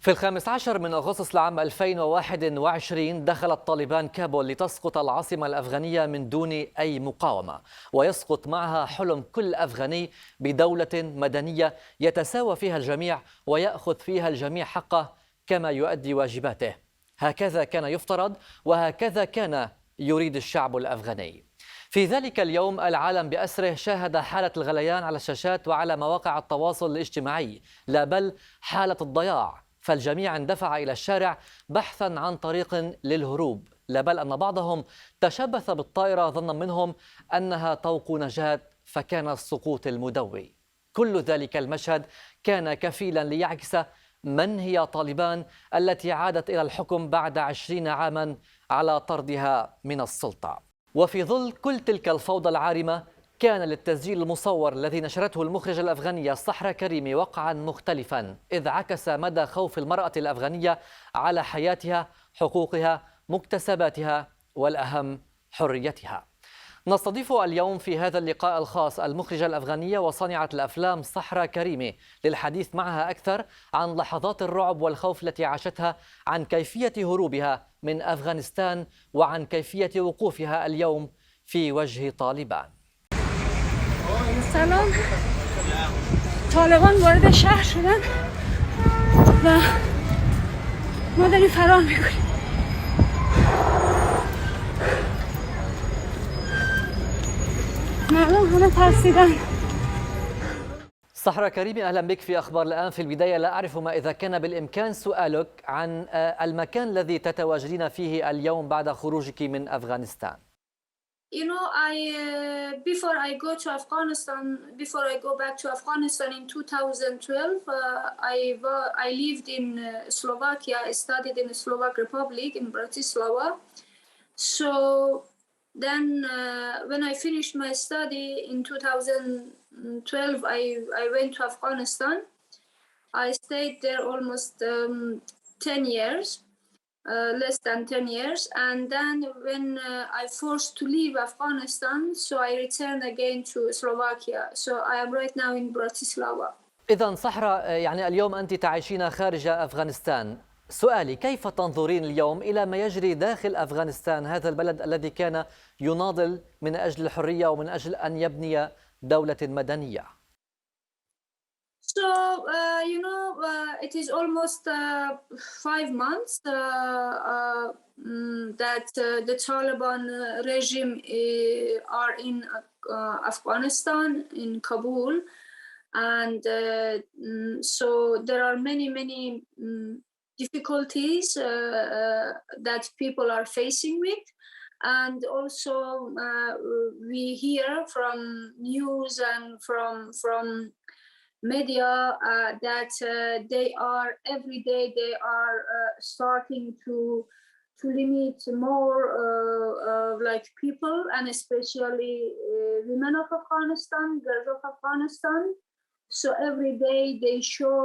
في 15 من أغسطس العام 2021 دخلت طالبان كابول لتسقط العاصمة الأفغانية من دون أي مقاومة، ويسقط معها حلم كل أفغاني بدولة مدنية يتساوى فيها الجميع ويأخذ فيها الجميع حقه كما يؤدي واجباته. هكذا كان يفترض وهكذا كان يريد الشعب الأفغاني. في ذلك اليوم العالم بأسره شاهد حالة الغليان على الشاشات وعلى مواقع التواصل الاجتماعي، لا بل حالة الضياع، فالجميع اندفع إلى الشارع بحثا عن طريق للهروب، لا بل أن بعضهم تشبث بالطائرة ظنا منهم أنها طوق نجاة فكان السقوط المدوي. كل ذلك المشهد كان كفيلا ليعكس من هي طالبان التي عادت إلى الحكم بعد 20 عاما على طردها من السلطة. وفي ظل كل تلك الفوضى العارمة كان للتسجيل المصور الذي نشرته المخرجة الأفغانية صحرا كريمي وقعا مختلفا، إذ عكس مدى خوف المرأة الأفغانية على حياتها، حقوقها، مكتسباتها، والأهم حريتها. نستضيف اليوم في هذا اللقاء الخاص المخرجة الأفغانية وصانعة الأفلام صحرا كريمي للحديث معها أكثر عن لحظات الرعب والخوف التي عاشتها، عن كيفية هروبها من أفغانستان، وعن كيفية وقوفها اليوم في وجه طالبان. سلام. طالبان وارد شهر شدن و ما داریم فرار میکنیم. مردم همه ترسیدن. صحرا كريمي، أهلا بك في أخبار الآن. في البداية لا أعرف ما إذا كان بالإمكان سؤالك عن المكان الذي تتواجدين فيه اليوم بعد خروجك من أفغانستان. You know, before I go back to Afghanistan in 2012, I lived in Slovakia. I studied in the Slovak Republic in Bratislava. So then, when I finished my study in 2012, I went to Afghanistan. I stayed there almost 10 years. Less than 10 years, and then when I forced to leave Afghanistan, so I returned again to Slovakia. So I am right now in Bratislava. إذن صحرا، يعني اليوم أنت تعيشين خارج أفغانستان. سؤالي، كيف تنظرين اليوم إلى ما يجري داخل أفغانستان، هذا البلد الذي كان يناضل من أجل الحرية ومن أجل أن يبني دولة مدنية؟ So, it is almost 5 months that the Taliban regime are in Afghanistan, in Kabul. And so there are many difficulties that people are facing with. And also we hear from news and from media that they are every day they are starting to limit more like people, and especially women of Afghanistan, girls of Afghanistan. So every day they show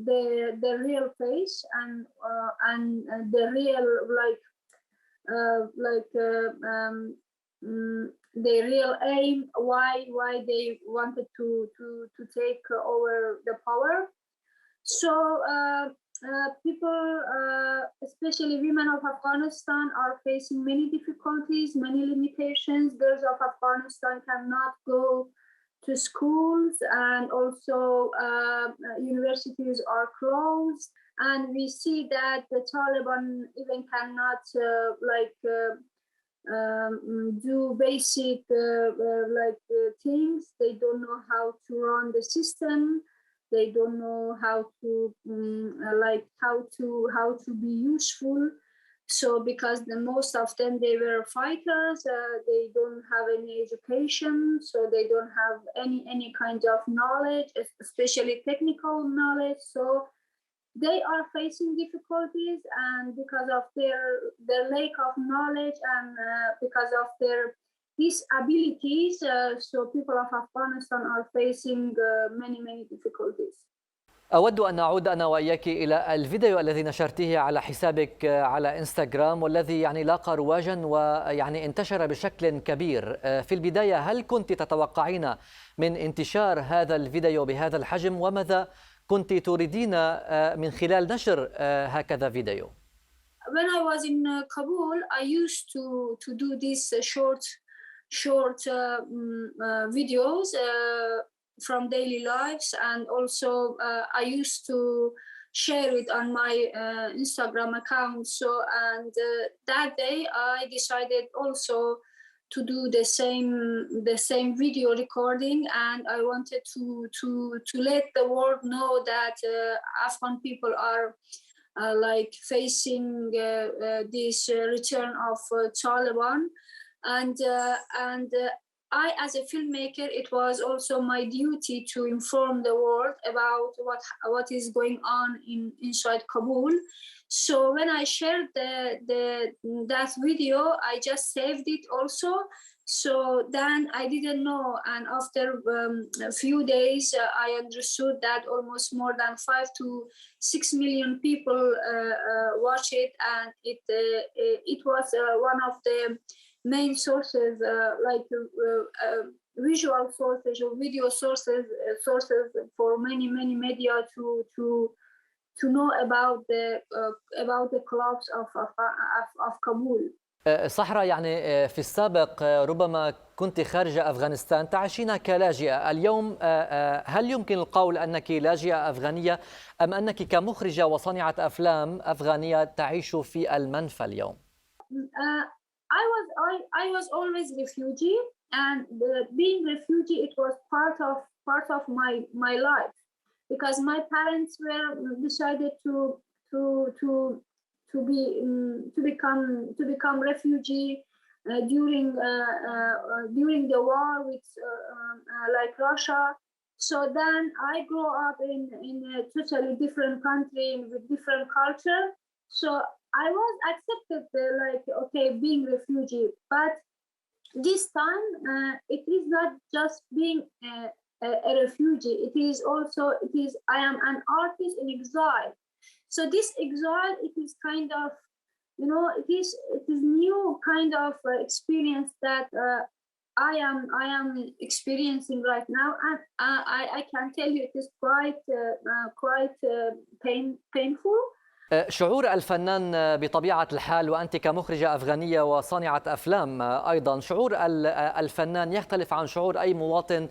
the real face and the real the real aim, why they wanted to take over the power. So people, especially women of Afghanistan, are facing many difficulties, many limitations. Girls of Afghanistan cannot go to schools, and also universities are closed. And we see that the Taliban even cannot do basic things. They don't know how to run the system. They don't know how to how to be useful. So because most of them, they were fighters, they don't have any education, so they don't have any kind of knowledge, especially technical knowledge. So they are facing difficulties, and because of their lack of knowledge and because of their disabilities, so people of Afghanistan are facing many difficulties. أود أن أعود أنا وإياك إلى الفيديو الذي نشرته على حسابك على إنستغرام، والذي لاقى رواجا انتشر بشكل كبير. في البداية، هل كنت تتوقعين من انتشار هذا الفيديو بهذا الحجم؟ وماذا كنت تريدين من خلال نشر هكذا فيديو؟ When I was in Kabul, I used to do these short videos from daily lives, and also I used to share it on my Instagram account. So, and that day I decided also to do the same video recording, and I wanted to let the world know that Afghan people are like facing this return of Taliban, and I, as a filmmaker, it was also my duty to inform the world about what is going on inside Kabul. So when I shared that video, I just saved it also. So then I didn't know, and after a few days, I understood that almost more than 5 to 6 million people watch it, and it was one of the main sources, visual sources or video sources for many media to know about the collapse of Kabul. صحرا، في السابق ربما كنت خارج أفغانستان تعيشين كلاجئة. اليوم هل يمكن القول أنك لاجئة أفغانية، أم أنك كمخرجة وصانعة أفلام أفغانية تعيش في المنفى اليوم؟ I was always refugee, and being refugee, it was part of my life, because my parents were decided to become refugee during the war with like Russia. So then I grew up in a totally different country with different culture. So I was accepted being refugee, but this time it is not just being a refugee. It is I am an artist in exile. So this exile, it is kind of, it is new kind of experience that I am experiencing right now, and I can tell you it is quite painful. شعور الفنان بطبيعة الحال، وأنت كمخرجة أفغانية وصانعة أفلام أيضا، شعور الفنان يختلف عن شعور أي مواطن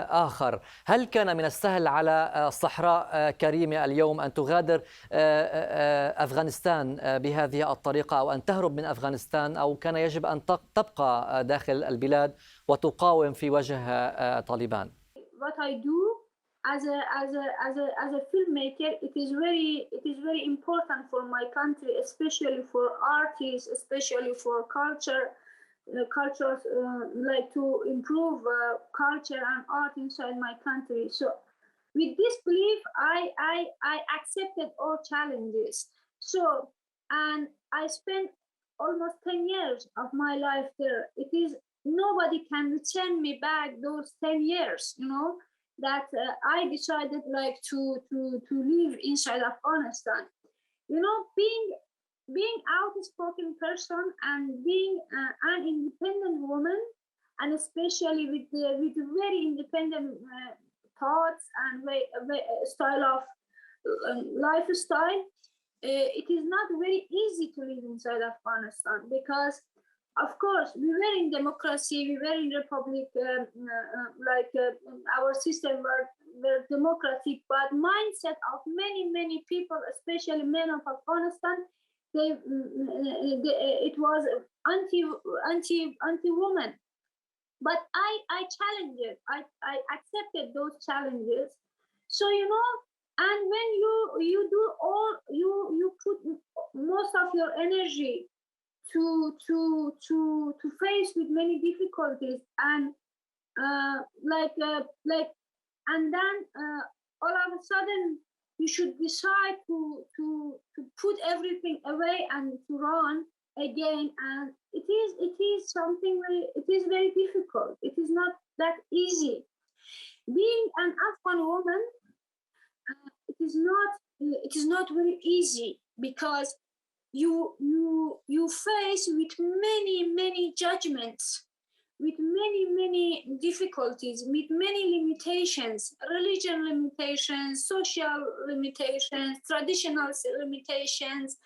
آخر. هل كان من السهل على صحراء كريمي اليوم أن تغادر أفغانستان بهذه الطريقة، أو أن تهرب من أفغانستان، أو كان يجب أن تبقى داخل البلاد وتقاوم في وجه طالبان؟ What I do as a filmmaker, it is very important for my country, especially for artists, especially for cultures, like to improve culture and art inside my country. So with this belief, I accepted all challenges. So, and I spent almost 10 years of my life there. It is nobody can return me back those 10 years, that I decided to live inside Afghanistan. Being outspoken person and being an independent woman, and especially with very independent thoughts and style of lifestyle, it is not very easy to live inside Afghanistan, because of course we were in democracy, we were in republic, our system were democratic, but mindset of many people, especially men of Afghanistan, it was anti woman. But I challenged it. I accepted those challenges. So and when you do all, you put most of your energy to face with many difficulties, and and then all of a sudden you should decide to put everything away and to run again, and it is something very difficult. It is not that easy. Being an Afghan woman, it is not very easy because you face with many judgments, with many difficulties, with many limitations, religion limitations, social limitations, traditional limitations,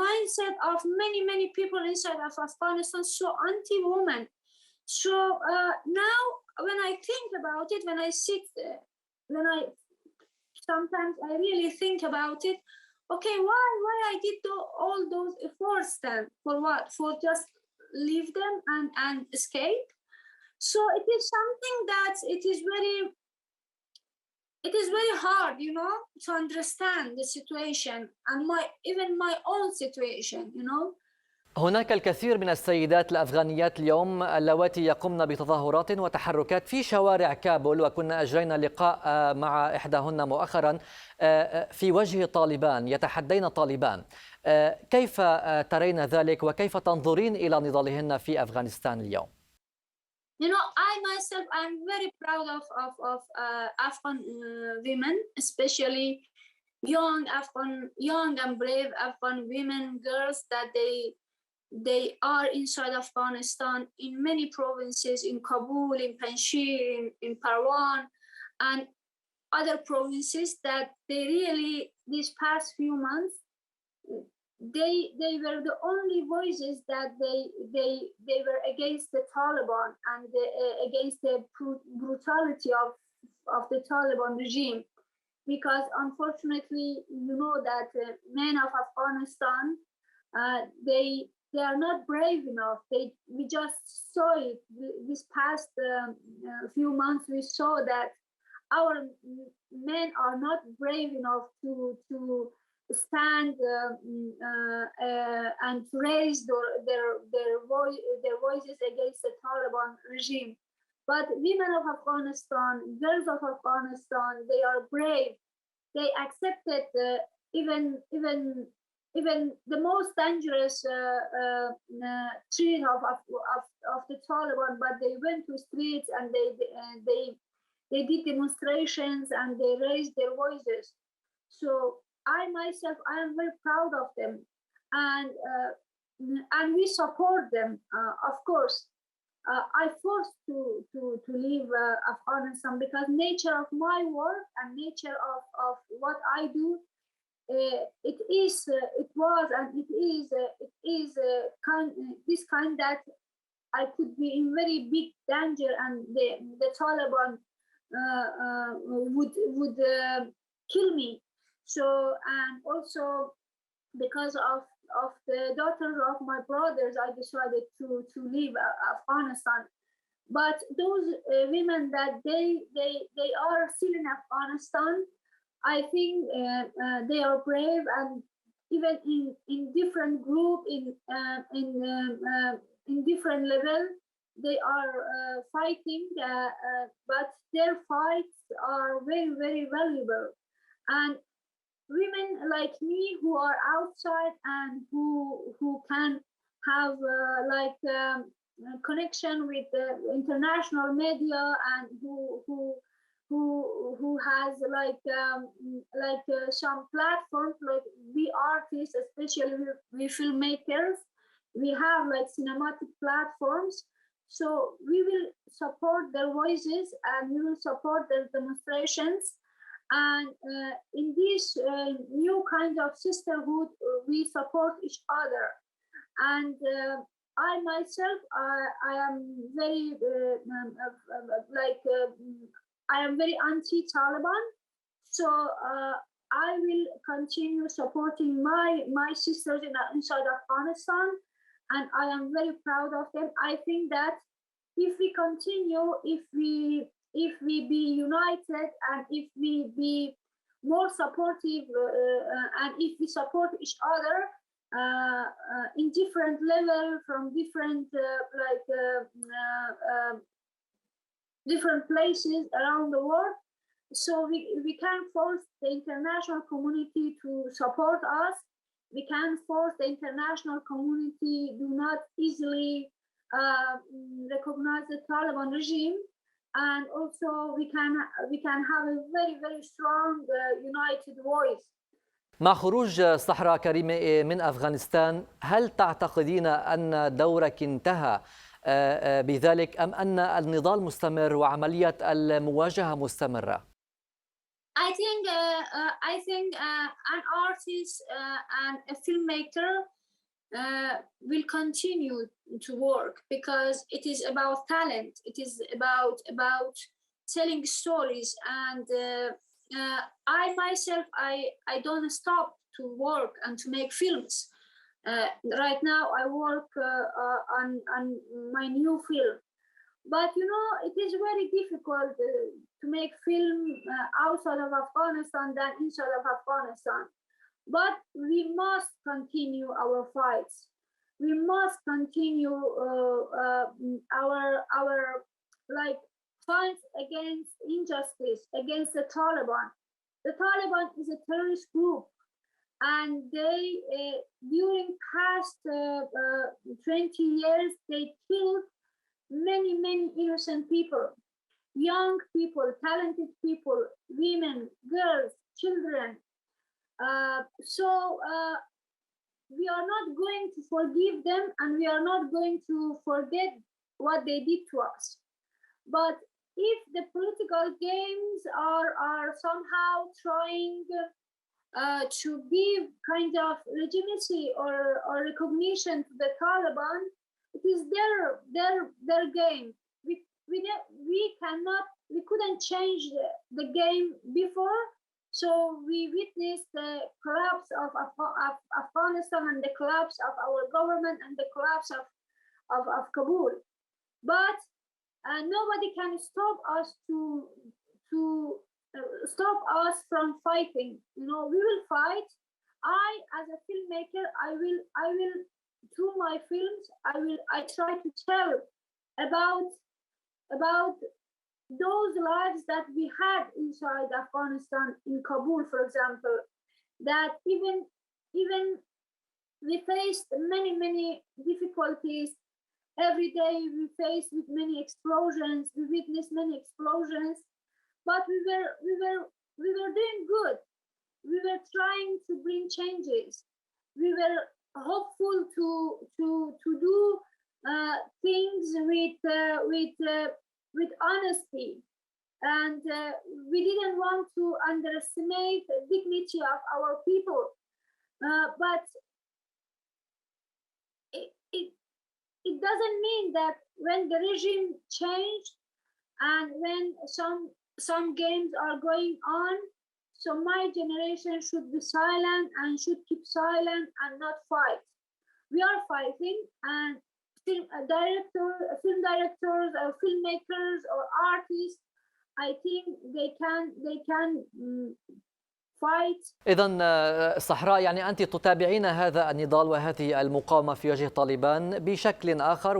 mindset of many people inside of Afghanistan so anti-woman. So now when I think about it, when I sit sometimes I really think about it. Okay, why I did all those efforts then? For what? For just leave them and escape? So it is something that it is very hard, to understand the situation and even my own situation, هناك الكثير من السيدات الأفغانيات اليوم اللواتي يقمن بتظاهرات وتحركات في شوارع كابول، وكنا أجرينا لقاء مع إحداهن مؤخرا في وجه طالبان، يتحدين طالبان. كيف ترين ذلك وكيف تنظرين إلى نضالهن في أفغانستان اليوم؟ I myself, I'm very proud of Afghan women, especially young and brave Afghan women, girls, that they are inside Afghanistan in many provinces, in Kabul, in Panjshir, in Parwan, and other provinces, that they really, these past few months, they were the only voices that they were against the Taliban and against the brutality of the Taliban regime, because unfortunately that men of Afghanistan they are not brave enough. We just saw it this past few months. We saw that our men are not brave enough to stand and raise their voices against the Taliban regime. But women of Afghanistan, girls of Afghanistan, they are brave. They accepted even the most dangerous threat of the Taliban, but they went to streets and they did demonstrations and they raised their voices. So I myself, I am very proud of them, and we support them. Of course, I forced to leave Afghanistan because nature of my work and nature of what I do, it was and it is this kind that I could be in very big danger, and the Taliban would kill me. So, and also because of the daughters of my brothers, I decided to leave Afghanistan. But those women that they are still in Afghanistan, I think they are brave, and even in different group, in different level, they are fighting. But their fights are very valuable, and women like me who are outside and who can have connection with the international media, and who has some platforms, like we artists, especially we filmmakers, we have like cinematic platforms. So we will support their voices and we will support their demonstrations. And in this new kind of sisterhood, we support each other. And I myself, I am very I am very anti-Taliban. So I will continue supporting my sisters inside Afghanistan, and I am very proud of them. I think that if we continue, if we be united, and if we be more supportive, and if we support each other in different levels, from different places around the world, so we can force the international community to support us. We can force the international community do not easily recognize the Taliban regime. and also we can have a very strong united voice. مع خروج صحرا كريمي من أفغانستان، هل تعتقدين أن دورك انتهى بذلك أم أن النضال مستمر وعملية المواجهة مستمرة؟ I think an artist and a filmmaker will continue to work because it is about talent. It is about telling stories, and I myself I don't stop to work and to make films. Right now I work on my new film, but you know it is very difficult to make film outside of Afghanistan than inside of Afghanistan. But we must continue our fights. We must continue our like fights against injustice, against the Taliban. The Taliban is a terrorist group, and they during past 20 years they killed many innocent people, young people, talented people, women, girls, children. So we are not going to forgive them, and we are not going to forget what they did to us. But if the political games are somehow trying to give kind of legitimacy or recognition to the Taliban, it is their game. We couldn't change the game before. So we witnessed the collapse of Afghanistan and the collapse of our government and the collapse of Kabul. But nobody can stop us stop us from fighting. You know, we will fight. I, as a filmmaker, I will through my films, I try to tell about those lives that we had inside Afghanistan, in Kabul, for example, that even we faced many difficulties. Every day we faced with many explosions. We witnessed many explosions, but we were doing good. We were trying to bring changes. We were hopeful to do things with honesty, and we didn't want to underestimate the dignity of our people. But it doesn't mean that when the regime changed and when some games are going on, so my generation should be silent and should keep silent and not fight. We are fighting, and film directors or filmmakers or artists, I think they can fight. إذن صحراء، يعني أنت تتابعين هذا النضال وهذه المقاومة في وجه طالبان بشكل آخر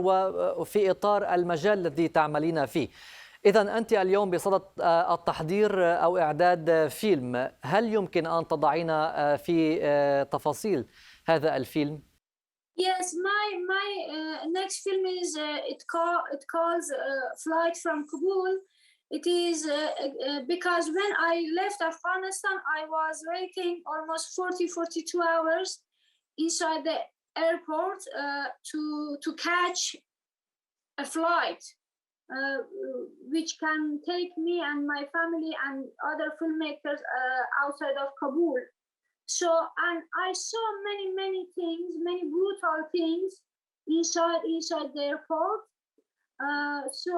وفي إطار المجال الذي تعملين فيه. إذن أنت اليوم بصدد التحضير أو إعداد فيلم، هل يمكن أن تضعينا في تفاصيل هذا الفيلم؟ Yes, my next film is it calls Flight from Kabul. It is because when I left Afghanistan, I was waiting almost 42 hours inside the airport to catch a flight which can take me and my family and other filmmakers outside of Kabul. So, and I saw many things, many brutal things inside the airport. So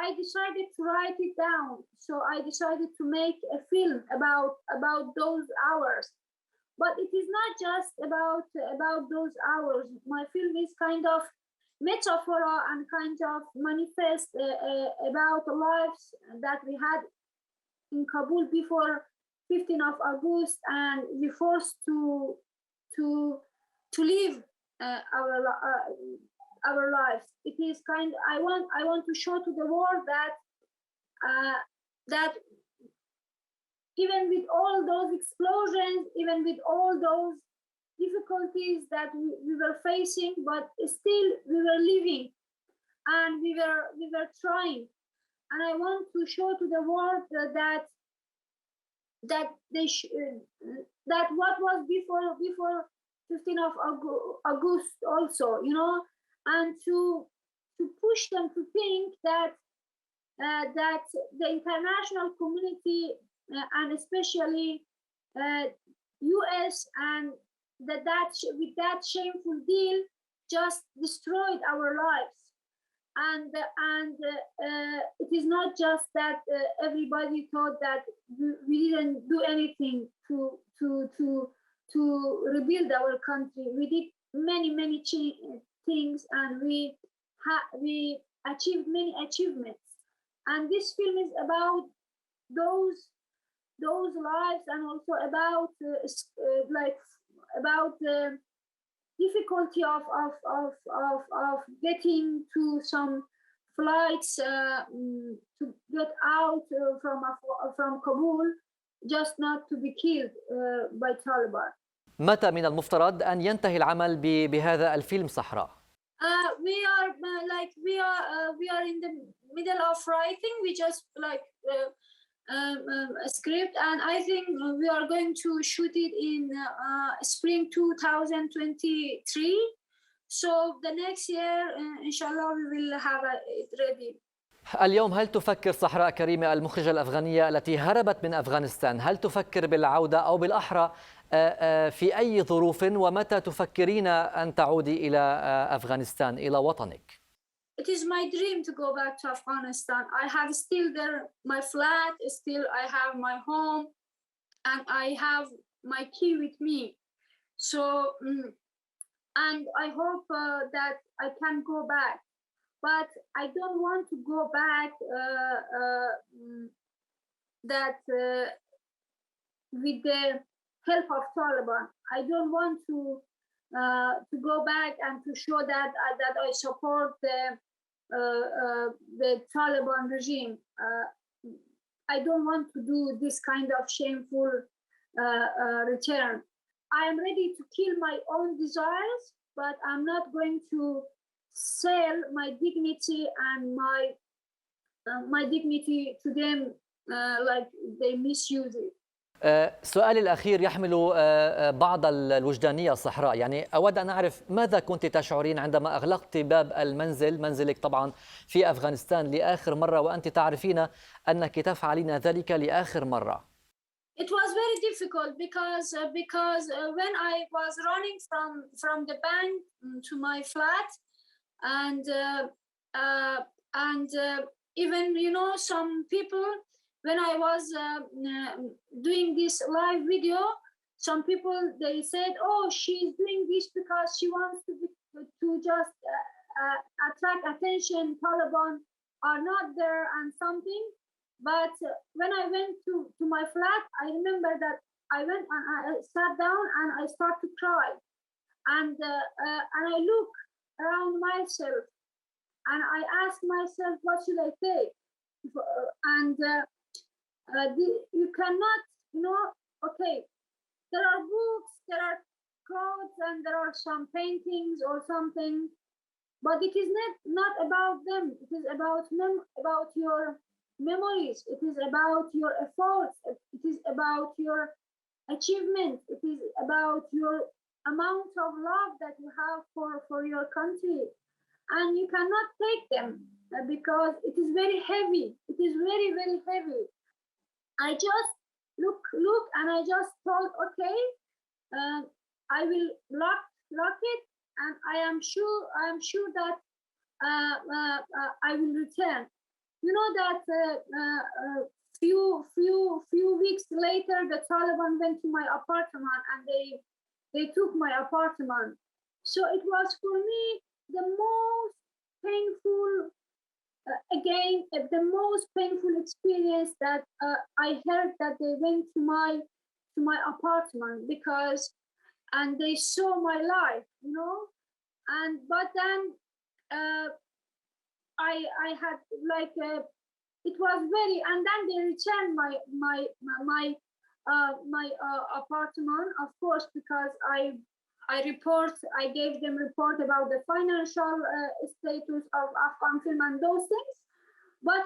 I decided to write it down. So I decided to make a film about those hours. But it is not just about those hours. My film is kind of metaphor and kind of manifest about the lives that we had in Kabul before 15th of August, and we forced to live our lives. It is kind. I want to show to the world that even with all those explosions, even with all those difficulties that we were facing, but still we were living, and we were trying. and I want to show to the world that that what was before 15th of August also, and to push them to think that that the international community and especially US and with that shameful deal just destroyed our lives. And it is not just that everybody thought that we didn't do anything to rebuild our country. We did many things, and we achieved many achievements. And this film is about those lives, and also about about the difficulty of getting to some flights to get out from Kabul, just not to be killed by Taliban. متى من المفترض أن ينتهي العمل بهذا الفيلم صحراء؟ We are in the middle of writing. We just a script, and I think we are going to shoot it in spring 2023. So the next year, inshallah, we will have it ready. اليوم هل تفكر صحراء كريمي المخرجة الأفغانية التي هربت من أفغانستان، هل تفكر بالعودة أو بالأحرى في أي ظروف، ومتى تفكرين أن تعودي إلى أفغانستان إلى وطنك؟ It is my dream to go back to Afghanistan. I have still there my flat, still I have my home, and I have my key with me. So, and I hope that I can go back. But I don't want to go back with the help of Taliban. I don't want to go back and to show that I support the Taliban regime. I don't want to do this kind of shameful return. I am ready to kill my own desires, but I'm not going to sell my dignity and my dignity to them like they misuse it. سؤالي الأخير يحمل بعض الوجدانية صحراء، يعني أود أن أعرف ماذا كنت تشعرين عندما أغلقت باب المنزل، منزلك طبعا في أفغانستان لآخر مرة، وأنت تعرفين أنك تفعلين ذلك لآخر مرة. It was very difficult because when I was running from the bank to my flat, and even some people, when I was doing this live video, some people they said, "Oh, she's doing this because she wants to just attract attention. Taliban are not there and something." But when I went to my flat, I remember that I went and I sat down and I started to cry, and I look around myself and I asked myself, what should I take? And you cannot, okay, there are books, there are clothes, and there are some paintings or something, but it is not about them. It is about your memories. It is about your efforts. It is about your achievement. It is about your amount of love that you have for your country, and you cannot take them because it is very heavy. It is very heavy. I just look and I just thought, okay, I will lock it, and I am sure that I will return. You know that few weeks later, the Taliban went to my apartment and they took my apartment. So it was for me the most painful, the most painful experience that I heard that they went to my apartment and they saw my life, but then I had it was very, and then they returned my apartment, of course, because I gave them report about the financial status of Afghan film and those things. But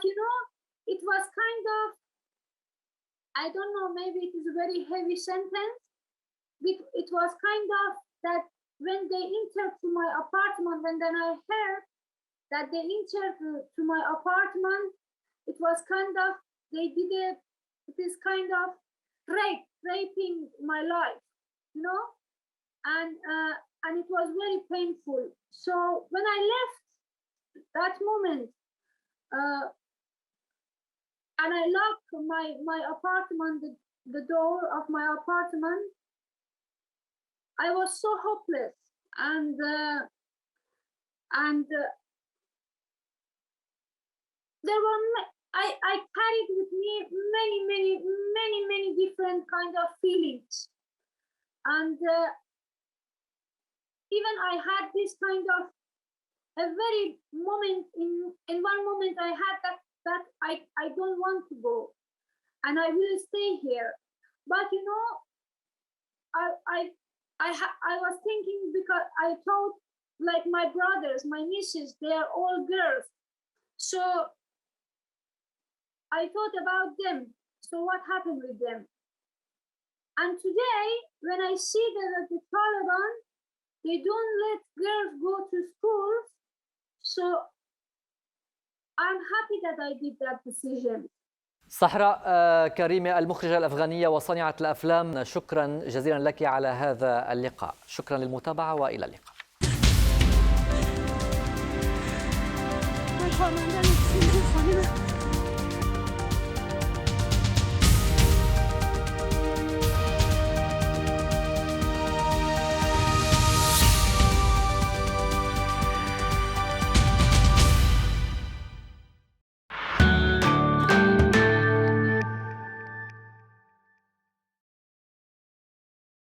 it was kind of, I don't know, maybe it is a very heavy sentence. It was kind of that when they entered to my apartment, and then I heard that they entered to my apartment, it was kind of, they did it, it is kind of raping my life, you know? And it was very painful. So when I left that moment, and I locked my apartment, the door of my apartment, I was so hopeless, and there were I carried with me many different kind of feelings, and even I had this kind of a very moment in one moment I had that I don't want to go, and I will stay here, but you know, I was thinking, because I thought, like, my brothers, my nieces, they are all girls, so I thought about them. So what happened with them? And today, when I see that the Taliban, they don't let girls go to schools, so I'm happy that I did that decision. صحرا، كريمي المخرجة الأفغانية وصانعة الأفلام، شكرا جزيلا لك على هذا اللقاء. شكرا للمتابعة وإلى اللقاء.